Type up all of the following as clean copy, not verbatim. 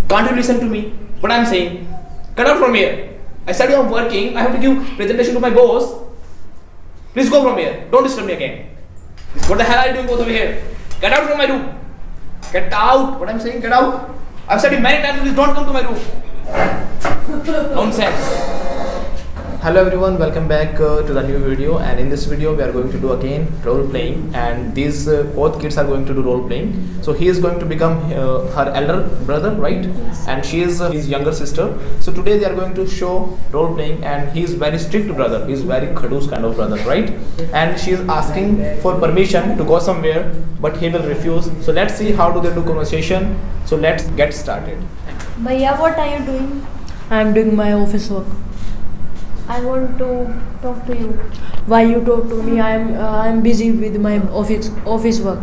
Can't you listen to me? What I'm saying? Get out from here. I said I'm working. I have to give presentation to my boss. Please go from here. Don't disturb me again. What the hell are you doing both over here? Get out from my room. Get out. What I'm saying, get out. I've said it many times, please don't come to my room. Nonsense. Hello everyone, welcome back to the new video, and in this video we are going to do again role playing, and these both kids are going to do role playing. So he is going to become her elder brother, right? Yes. And she is his younger sister. So today they are going to show role playing, and he is very strict brother. He is very khadus kind of brother, right? And she is asking for permission to go somewhere, but he will refuse. So let's see how do they do conversation. So let's get started. Bhaiya, what are you doing? I am doing my office work. I want to talk to you. Why you talk to me? I am busy with my office work.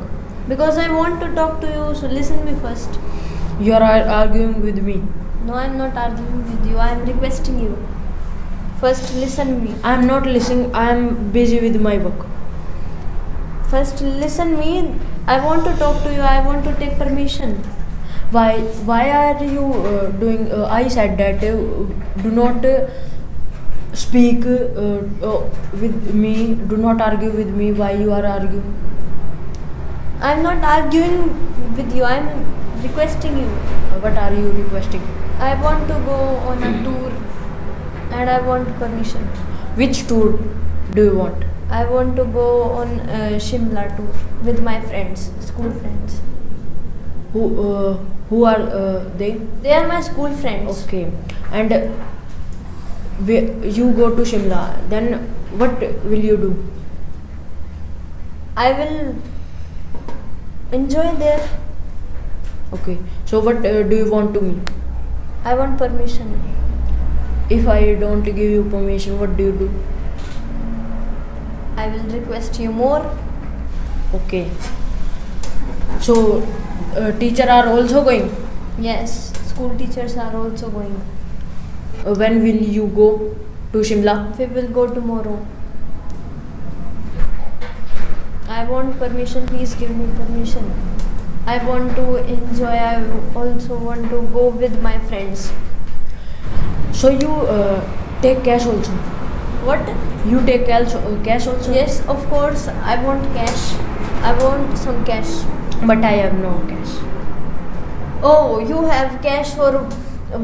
Because I want to talk to you, so listen me first. You are arguing with me. No, I'm not arguing with you. I'm requesting you. First, listen me. I am not listening. I am busy with my work. First, listen me. I want to talk to you. I want to take permission. Why are you doing? I said that do not speak with me. Do not argue with me. Why you are arguing? I'm not arguing with you. I'm requesting you. What are you requesting? I want to go on a tour and I want permission. Which tour do you want? I want to go on a Shimla tour with my friends, school friends. Who are they? They are my school friends. Okay, and you go to Shimla. Then what will you do? I will enjoy there. Okay, so what do you want to me? I want permission. If I don't give you permission, what do you do? I will request you more. Okay. So teacher are also going. Yes, school teachers are also going. When will you go to Shimla? We will go tomorrow. I want permission. Please give me permission. I want to enjoy. I also want to go with my friends. So you take cash also? What? You take cash also? Yes, of course. I want cash. I want some cash. But I have no cash. Oh, you have cash for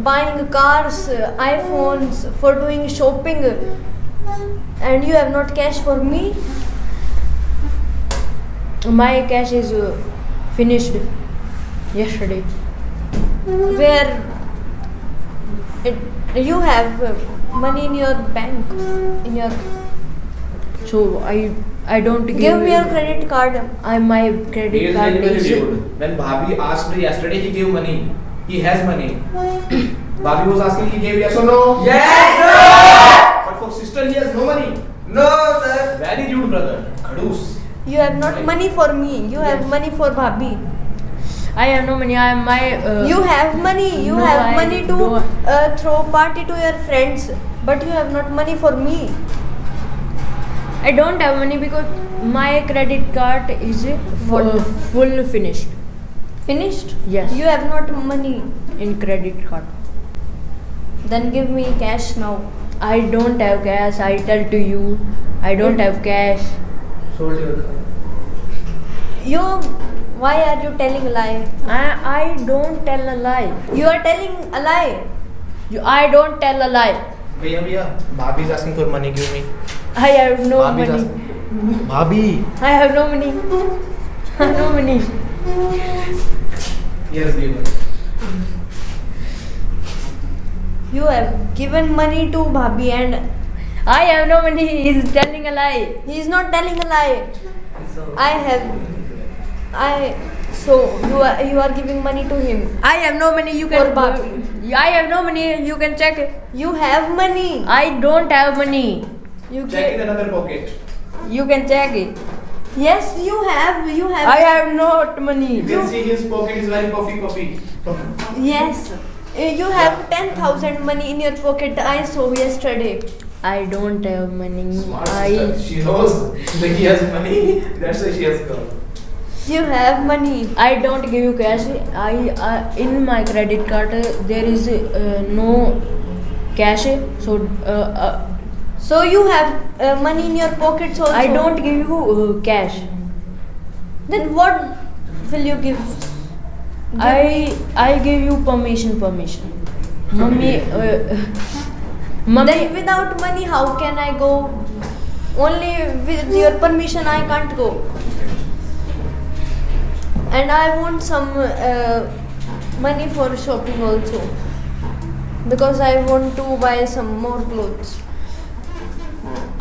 buying cars, iPhones, for doing shopping, and you have not cash for me? My cash is finished yesterday. Where you have money in your bank, in your... So I don't Give me your credit card. My credit card is... When Bhabhi asked yesterday, he gave money. He has money. Bhabhi was asking, he gave yes or no? Yes, sir! But for sister, he has no money. No, sir. Very rude, brother. Khadus. You have not money for me. You have money for Bhabhi. I have no money. I am my... You have money. You no, have I money to throw party to your friends. But you have not money for me. I don't have money because my credit card is full finished. Finished? Yes. You have not money. In credit card. Then give me cash now. I don't have cash. I tell to you, I don't have cash. Sold your car. Why are you telling a lie? I don't tell a lie. You are telling a lie. I don't tell a lie. Bhaiya, Bhabhi is asking for money. Give me. I have no Bhabhi is money. asking. Bhabhi. I have no money. I have no money. Yes, give me. You have given money to Bhabhi and I have no money. He is telling a lie. he is not telling a lie. So you are giving money to him. I have no money. You can. For Bhabhi. I have no money. You can check it. You have money. I don't have money. You Check in get. another pocket. You can check it. Yes, you have. You have. I have not money. You can see his pocket is very puffy. Yes. You have 10,000 money in your pocket. I saw yesterday. I don't have money. Smart sister. She knows that he has money. That's why she has come. You have money. I don't give you cash. In my credit card there is no cash. So you have money in your pockets also. I don't give you cash. Then what will you give? I give you permission. Mummy. Then without money, how can I go? Only with your permission, I can't go. And I want some money for shopping also, because I want to buy some more clothes.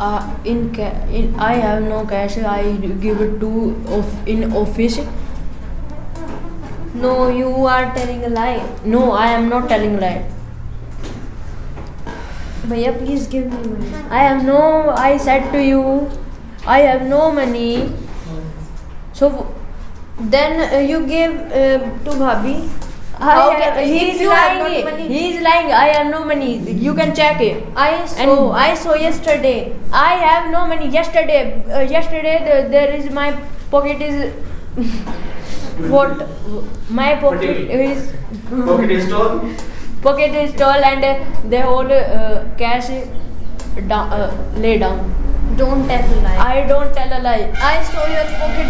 I have no cash. I give it to in office. No, you are telling a lie. No, I am not telling lie. Bhaiya, please give me money. I said to you, I have no money. So Then you gave to Bhabhi. How can- he if is you have lying. not money? He is lying. I have no money. You can check it. I saw yesterday. I have no money. Yesterday, there is my pocket is what? My pocket is Pocket is torn. pocket is tall and the whole cash lay down. Don't tell a lie. I don't tell a lie. I saw your pocket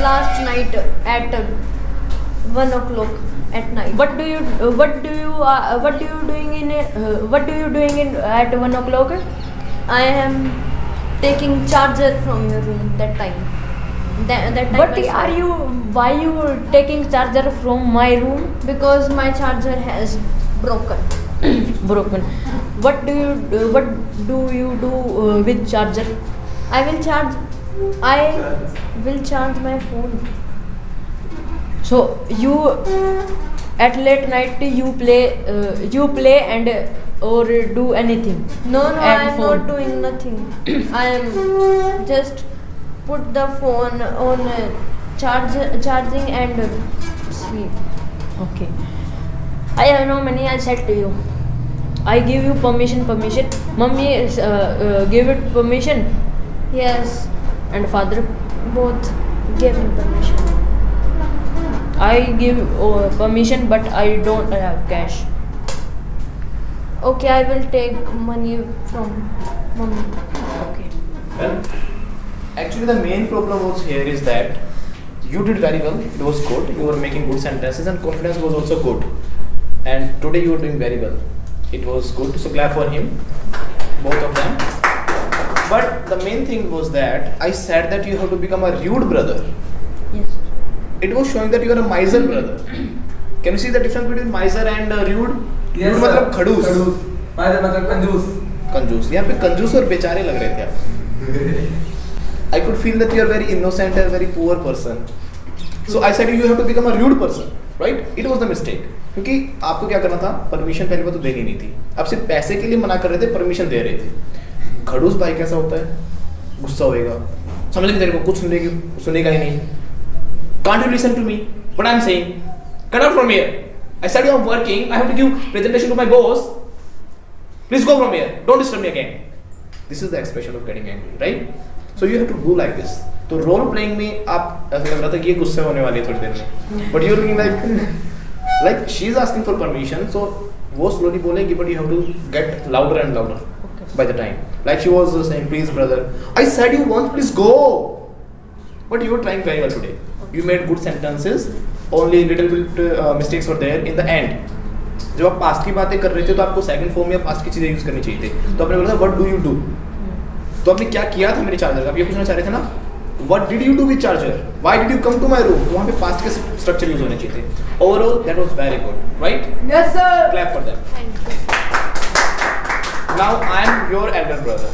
last night at 1 o'clock at night. What do you doing in at 1 o'clock? I am taking charger from your room that time. That time But I saw. why you taking charger from my room? Because my charger has broken. Broken. What do you do with charger? I will charge my phone. So you at late night you play and or do anything? No, I And am phone. not doing nothing. I am just put the phone on charging and sleep. Okay. I have no money. I said to you. I give you permission. Mummy give it permission, Yes, and father. both gave me permission. I give permission, but I don't have cash. Okay, I will take money from mommy. Okay. Well, actually the main problem was here is that you did very well. It was good. You were making good sentences and confidence was also good. And today you were doing very well. It was good. So clap for him, both of them. But the main thing was that I said that you have to become a rude brother. Yes. It was showing that you are a miser brother. Can you see the difference between miser and rude? Yes, rude sir. मतलब खड़ूस. माइजर मतलब कंजूस. कंजूस. यहाँ पे कंजूस और बेचारे लग रहे थे आप. I could feel that you are very innocent and very poor person. So I said you have to become a rude person, right? It was the mistake. क्योंकि आपको क्या करना था? परमिशन पहले बात तो देनी नहीं थी. आप सिर्फ पैसे के लिए मना कर रहे थे, परमिशन दे रहे थे. खड़ूस भाई कैसा होता है? गुस्सा होएगा. समझ नहीं तेरे को कुछ सुनेगा ही नहीं. Can't you listen to me? What I'm saying? Get out from here. I said you are working. I have to give presentation to my boss. Please go from here. Don't disturb me again. This is the expression of getting angry, right? So you have to do like this. तो role playing में आप ऐसा लग रहा था कि ये गुस्से होने वाली है थोड़ी देर में. But you're looking like she is asking for permission. So वो slowly बोलेगी, but you have to get louder and louder by the time. Like she was saying, please brother. I said you once, please go. But you were trying very well today. You made good sentences. Only little bit mistakes were there in the end. जब आप past की बातें कर रहे थे तो आपको second form या पास्ट की चीजें यूज करनी चाहिए थी. तो आपने बोला व्हाट डू यू डू. तो आपने क्या किया था मेरे चार्जर का? आप ये पूछना चाह रहे थे ना, what did you do with charger, why did you come to my room. तो वहाँ पे पास्ट के स्ट्रक्चर यूज होने चाहिए थे. Overall that was very good, right? Yes, sir. Clap for them. Thank you. Now I am your elder brother.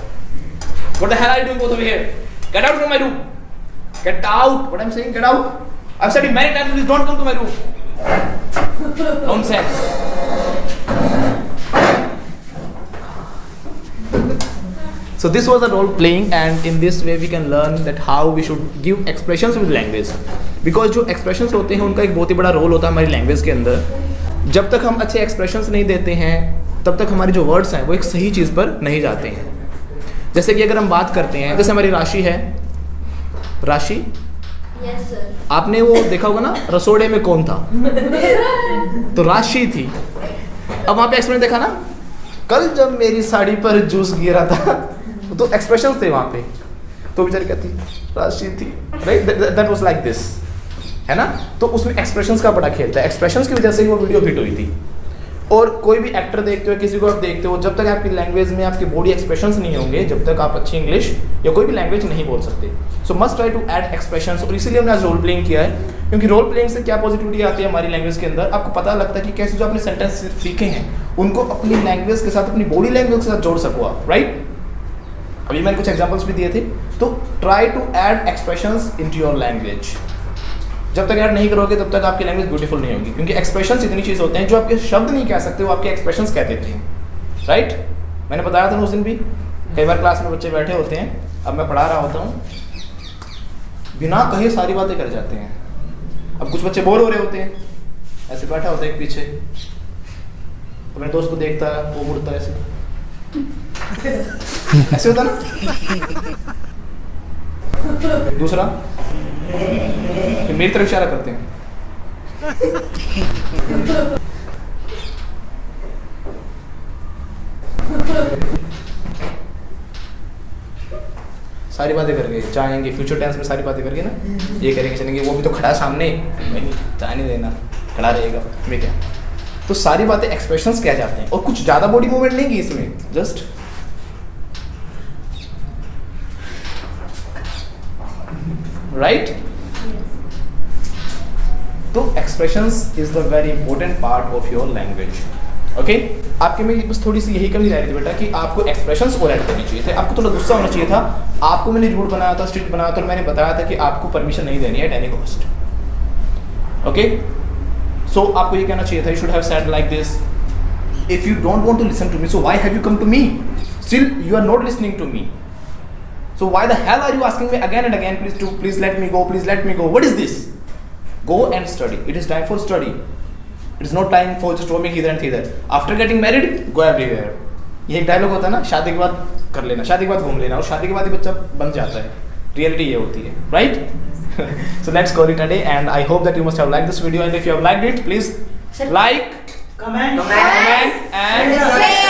What the hell are you doing both over here? Get out from my room. Get out. What I'm saying, get out. I've said it many times, please don't come to my room. Nonsense. So this was a role playing, and in this way we can learn that how we should give expressions with language. Because जो expressions होते हैं उनका एक बहुत ही बड़ा role होता है हमारी लैंग्वेज के अंदर. जब तक हम अच्छे expressions नहीं देते हैं तब तक हमारी जो वर्ड्स हैं वो एक सही चीज़ पर नहीं जाते हैं. जैसे कि अगर हम बात करते हैं, जैसे हमारी राशि है, राशि Yes, sir. आपने वो देखा होगा ना, रसोड़े में कौन था? तो राशि थी। अब वहां पे एक्सप्रेशन देखा ना, कल जब मेरी साड़ी पर जूस गिरा था, तो एक्सप्रेशंस थे वहां पे। तो बेचारी कहती राशि थी, right, that was like this, है ना। तो उसमें एक्सप्रेशंस का बड़ा खेल था, एक्सप्रेशंस की वजह से ही वो वीडियो हिट हुई थी। और कोई भी एक्टर देखते हो, किसी को आप देखते हो, जब तक आपकी लैंग्वेज में आपके बॉडी एक्सप्रेशंस नहीं होंगे, जब तक आप अच्छी इंग्लिश या कोई भी लैंग्वेज नहीं बोल सकते। So must try to add expressions. और इसीलिए हमने आज रोल प्लेइंग किया है, क्योंकि रोल प्लेइंग से क्या पॉजिटिविटी आती है हमारी लैंग्वेज के अंदर, आपको पता लगता है कि कैसे जो आपने सेंटेंस सीखे हैं उनको अपनी लैंग्वेज के साथ, अपनी बॉडी लैंग्वेज के साथ जोड़ सको आप, राइट। अभी मैंने कुछ एग्जाम्पल्स भी दिए थे। तो try to add expressions into your language. जब तक ऐड नहीं करोगे तब तक आपकी लैंग्वेज ब्यूटीफुल नहीं होगी, क्योंकि एक्सप्रेशंस इतनी चीज़ होते हैं जो आपके शब्द नहीं कह सकते, वो आपके एक्सप्रेशंस कह देते हैं, राइट। मैंने बताया था ना उस दिन भी, कई बार क्लास में बच्चे बैठे होते हैं, अब मैं पढ़ा रहा होता हूँ, बिना कहे सारी बातें कर जाते हैं। अब कुछ बच्चे बोर हो रहे होते हैं, ऐसे बैठा होता है एक पीछे, अपने दोस्त को देखता है, वो मुड़ता है ऐसे ऐसे होता ना। दूसरा फिर मेरी तरफ इशारा करते हैं। सारी बातें करके चाहेंगे, फ्यूचर टेंस में सारी बातें करके ना, ये करेंगे चलेंगे, वो भी तो खड़ा है सामने, नहीं चाय नहीं देना, खड़ा रहेगा मैं क्या। तो सारी बातें एक्सप्रेशंस क्या जाते हैं, और कुछ ज़्यादा बॉडी मूवमेंट नहीं की इसमें, जस्ट राइट। तो expressions is the very important part of your language, okay. आपके में बस थोड़ी सी यही कमी रह रही थी बेटा कि आपको एक्सप्रेशंस और ऐड करनी चाहिए थे, आपको थोड़ा गुस्सा होना चाहिए था। आपको मैंने रूड बनाया था, स्ट्रिक्ट बनाया था, और मैंने बताया था कि आपको परमिशन नहीं देनी है at any cost, okay. So आपको ये कहना चाहिए था, you should have said like this, if you don't want to listen to me, so why have you come to me, still you are not listening to me, so why the hell are you asking me again and again, please let me go, please let me go, what is this? Go and study, it is time for study, it is not time for just roaming hither and thither. After getting married, go everywhere. ये एक dialogue होता है ना, शादी के बाद कर लेना, शादी के बाद घूम लेना, और शादी के बाद ही बच्चा बन जाता है, रियलिटी ये होती है, right? So let's call it a day, and I hope that you must have liked this video, and if you have liked it, please like, comment and